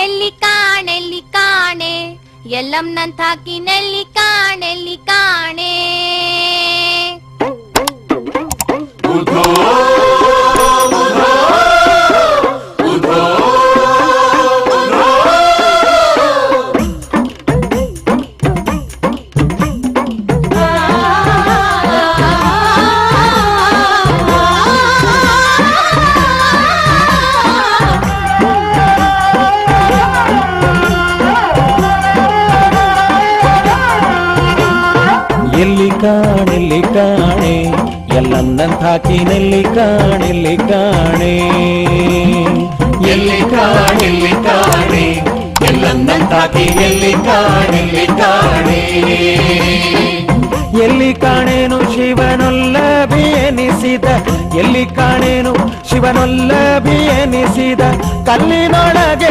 ಎಲ್ಲಿ ಕಾಣೆ ಎಲ್ಲಮ್ಮನಂತಾಕಿ ನೆಲ್ಲಿ ಕಾಣೆ ಎಲ್ಲಿ ಕಾಣೆ ಎಲ್ಲಮ್ಮನಂತಾಕಿ ನೆಲ್ಲಿ ಕಾಣೆ ಎಲ್ಲಿ ಕಾಣೆ ಎಲ್ಲಮ್ಮನಂತಾಕಿ ನೆಲ್ಲಿ ಕಾಣೆ ಎಲ್ಲಿ ಕಾಣೇನು ಶಿವನೊಲ್ಲಭಿ ಎನಿಸಿದ ಎಲ್ಲಿ ಕಾಣೇನು ಶಿವನೊಲ್ಲಭಿ ಎನಿಸಿದ ಕಲ್ಲಿನೊಳಗೆ